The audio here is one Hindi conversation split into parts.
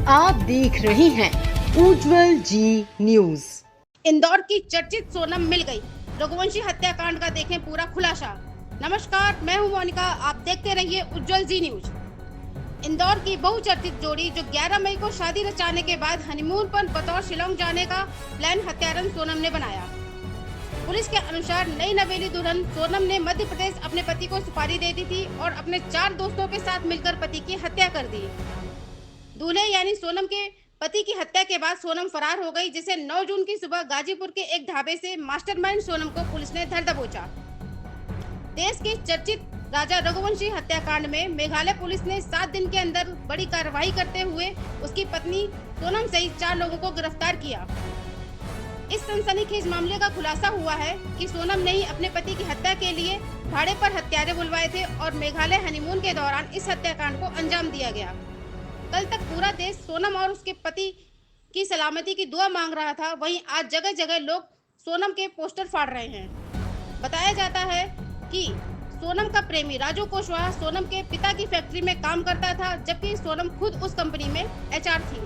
आप देख रहे हैं उज्जवल जी न्यूज। इंदौर की चर्चित सोनम मिल गई, रघुवंशी हत्याकांड का देखें पूरा खुलासा। नमस्कार, मैं हूं मोनिका, आप देखते रहिए उज्जवल जी न्यूज। इंदौर की बहुचर्चित जोड़ी जो 11 मई को शादी रचाने के बाद हनीमून पर बतौर शिलोंग जाने का प्लान हत्यारन सोनम ने बनाया। पुलिस के अनुसार नई नवेली दुल्हन सोनम ने मध्य प्रदेश अपने पति को सुपारी दे दी थी और अपने 4 दोस्तों के साथ मिलकर पति की हत्या कर दी। दूल्हे यानी सोनम के पति की हत्या के बाद सोनम फरार हो गई, जिसे 9 जून की सुबह गाजीपुर के एक ढाबे से मास्टरमाइंड सोनम को पुलिस ने धर दबोचा। देश के चर्चित राजा रघुवंशी हत्याकांड में मेघालय पुलिस ने 7 दिन के अंदर बड़ी कार्रवाई करते हुए उसकी पत्नी सोनम सहित 4 लोगों को गिरफ्तार किया। इस सनसनीखेज मामले का खुलासा हुआ है कि सोनम ने ही अपने पति की हत्या के लिए भाड़े पर हत्यारे बुलवाए थे और मेघालय हनीमून के दौरान इस हत्याकांड को अंजाम दिया गया। कल तक पूरा देश सोनम और उसके पति की सलामती की दुआ मांग रहा था, वहीं आज जगह जगह लोग सोनम के पोस्टर फाड़ रहे हैं। बताया जाता है कि सोनम का प्रेमी राजू कुशवाहा सोनम के पिता की फैक्ट्री में काम करता था, जबकि सोनम खुद उस कंपनी में एचआर थी।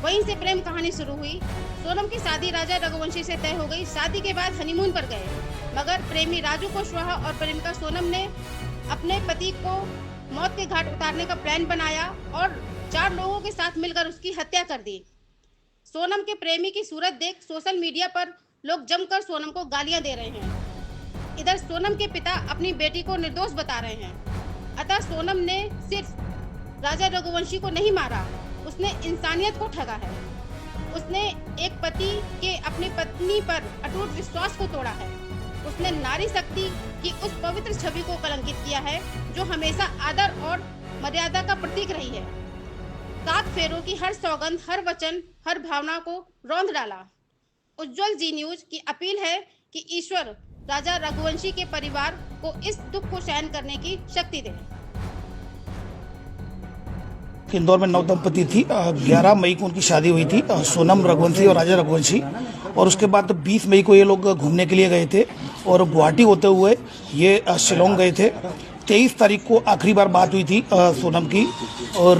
वहीं से प्रेम कहानी शुरू हुई। सोनम की शादी राजा रघुवंशी से तय हो गई। शादी के बाद हनीमून पर गए, मगर प्रेमी राजू कुशवाहा और प्रेमिका सोनम ने अपने पति को मौत के घाट उतारने का प्लान बनाया और 4 लोगों के साथ मिलकर उसकी हत्या कर दी। सोनम के प्रेमी की सूरत देख सोशल मीडिया पर लोग जमकर सोनम को गालियां दे रहे हैं। इधर सोनम के पिता अपनी बेटी को निर्दोष बता रहे हैं। अतः सोनम ने सिर्फ राजा रघुवंशी को नहीं मारा, उसने इंसानियत को ठगा है। उसने एक पति के अपनी पत्नी पर अटूट विश्वास को तोड़ा है। उसने नारी शक्ति की उस पवित्र छवि को कलंकित किया है जो हमेशा आदर और मर्यादा का प्रतीक रही है। 7 फेरों की हर सौगंध, हर वचन, हर भावना को रौंद डाला। उज्जवल जी न्यूज की अपील है कि ईश्वर राजा रघुवंशी के परिवार को इस दुख को सहन करने की शक्ति दे। इंदौर में नवदंपति थी। 11 मई को उनकी शादी हुई थी, सोनम रघुवंशी और राजा रघुवंशी। और उसके बाद 20 मई को ये लोग घूमने के लिए गए थे और गुवाहाटी होते हुए ये शिलोंग गए थे। 23 तारीख को आखिरी बार बात हुई थी सोनम की, और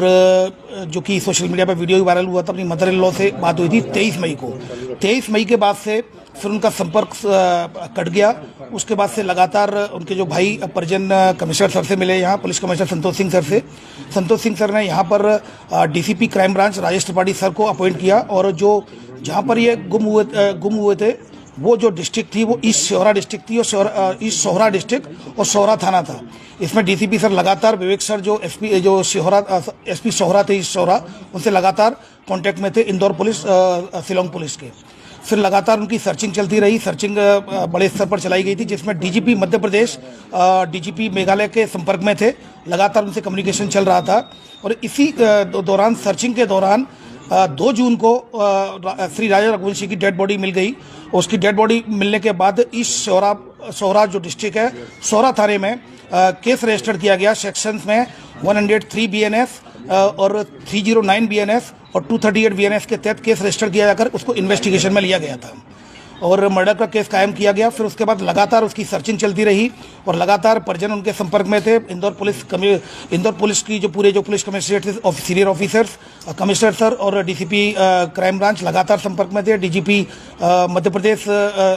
जो कि सोशल मीडिया पर वीडियो वायरल हुआ था। अपनी मदर इन लॉ से बात हुई थी 23 मई को। 23 मई के बाद से फिर उनका संपर्क कट गया। उसके बाद से लगातार उनके जो भाई परिजन कमिश्नर सर से मिले, यहाँ police commissioner Santosh Singh sir से। संतोष सिंह सर ने यहाँ पर DCP crime branch Rajesh Tripathi sir को अपॉइंट किया, और जो जहाँ पर ये गुम हुए थे वो जो डिस्ट्रिक्ट थी वो ईस्ट शोहरा डिस्ट्रिक्ट थी, और ईस्ट शोहरा डिस्ट्रिक्ट और शोहरा थाना था। इसमें डीसीपी सर लगातार विवेक सर जो एसपी शोहरा थे ईस्ट शोहरा, उनसे लगातार कांटेक्ट में थे, इंदौर पुलिस शिलोंग पुलिस के। फिर लगातार उनकी सर्चिंग चलती रही। सर्चिंग बड़े स्तर पर चलाई गई थी, जिसमें डीजीपी मध्य प्रदेश, डीजीपी मेघालय के संपर्क में थे। लगातार उनसे कम्युनिकेशन चल रहा था। और इसी दौरान सर्चिंग के दौरान 2 जून को श्री राजा रघुवंशी की डेड बॉडी मिल गई। उसकी डेड बॉडी मिलने के बाद ईस्ट शोहरा जो डिस्ट्रिक्ट है, शोहरा थाने में केस रजिस्टर किया गया। सेक्शंस में 103 BNS और 309 BNS और 238 BNS के तहत केस रजिस्टर किया जाकर उसको इन्वेस्टिगेशन में लिया गया था और मर्डर का केस कायम किया गया। फिर उसके बाद लगातार उसकी सर्चिंग चलती रही और लगातार परिजन उनके संपर्क में थे। इंदौर पुलिस की जो पुलिस कमिश्नरेट थे, सीनियर ऑफिसर्स, कमिश्नर सर और डीसीपी क्राइम ब्रांच लगातार संपर्क में थे। डीजीपी मध्य प्रदेश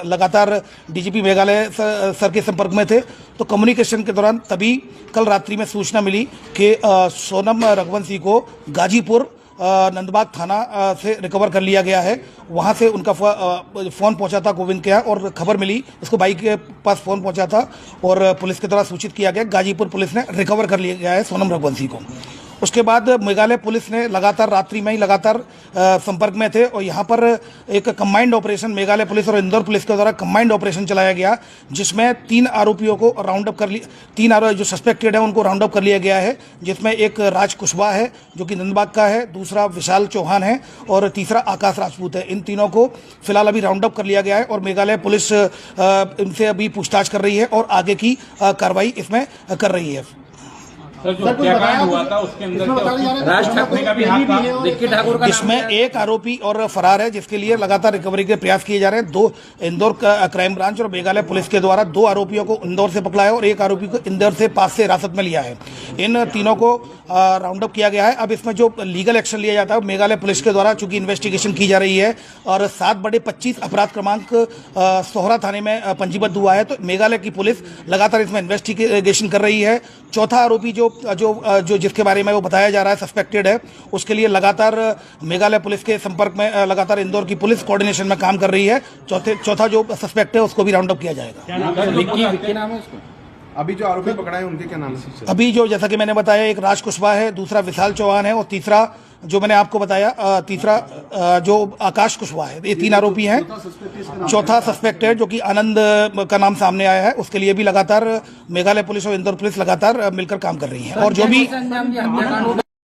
लगातार डीजीपी मेघालय सर के संपर्क में थे। तो कम्युनिकेशन के दौरान तभी कल रात्रि में सूचना मिली कि सोनम रघुवंशी को गाजीपुर नंदबाग थाना से रिकवर कर लिया गया है। वहां से उनका फोन पहुंचा था गोविंद के यहाँ, और खबर मिली, उसको बाइक के पास फोन पहुंचा था और पुलिस के द्वारा सूचित किया गया। गाजीपुर पुलिस ने रिकवर कर लिया गया है सोनम रघुवंशी को। उसके बाद मेघालय पुलिस ने लगातार रात्रि में ही लगातार संपर्क में थे, और यहाँ पर एक कंबाइंड ऑपरेशन मेघालय पुलिस और इंदौर पुलिस के द्वारा कंबाइंड ऑपरेशन चलाया गया, जिसमें 3 आरोपियों को राउंड अप कर लिया। 3 आरोपी जो सस्पेक्टेड है उनको राउंड अप कर लिया गया है, जिसमें एक राज कुशवाहा है जो कि नंदबाग का है, दूसरा विशाल चौहान है और तीसरा आकाश राजपूत है। इन तीनों को फिलहाल अभी राउंड अप कर लिया गया है और मेघालय पुलिस इनसे अभी पूछताछ कर रही है और आगे की कार्रवाई इसमें कर रही है। सर, जो हत्याकांड हुआ था उसके अंदर राज ठाकरे का भी हाथ था, निक्की ठाकुर का। इसमें एक आरोपी और फरार है, जिसके लिए लगातार रिकवरी के प्रयास किए जा रहे हैं। 2 इंदौर क्राइम ब्रांच और मेघालय पुलिस के द्वारा 2 आरोपियों को इंदौर से पकड़ा है और एक आरोपी को इंदौर से 5 से हिरासत में लिया है। इन तीनों को राउंड अप किया गया है। अब इसमें जो लीगल एक्शन लिया जाता है मेघालय पुलिस के द्वारा, चूंकि इन्वेस्टिगेशन की जा रही है और 7/25 अपराध क्रमांक सोहरा थाने में पंजीबद्ध हुआ है, तो मेघालय की पुलिस लगातार इसमें इन्वेस्टिगेशन कर रही है। चौथा आरोपी जो जिसके बारे में वो बताया जा रहा है सस्पेक्टेड है, उसके लिए लगातार मेघालय पुलिस के संपर्क में लगातार इंदौर की पुलिस कोऑर्डिनेशन में काम कर रही है। चौथा जो सस्पेक्ट है उसको भी राउंड अप किया जाएगा। विक्की नाम है उसको। अभी जो आरोपी पकड़ा है उनके क्या नाम है? अभी जो जैसा कि मैंने बताया, एक राज कुशवाहा है, दूसरा विशाल चौहान है और तीसरा जो मैंने आपको बताया तीसरा जो आकाश कुशवाहा है। ये 3 आरोपी हैं। चौथा सस्पेक्ट है जो कि आनंद का नाम सामने आया है, उसके लिए भी लगातार मेघालय पुलिस और इंदौर पुलिस लगातार मिलकर काम कर रही है। और जो भी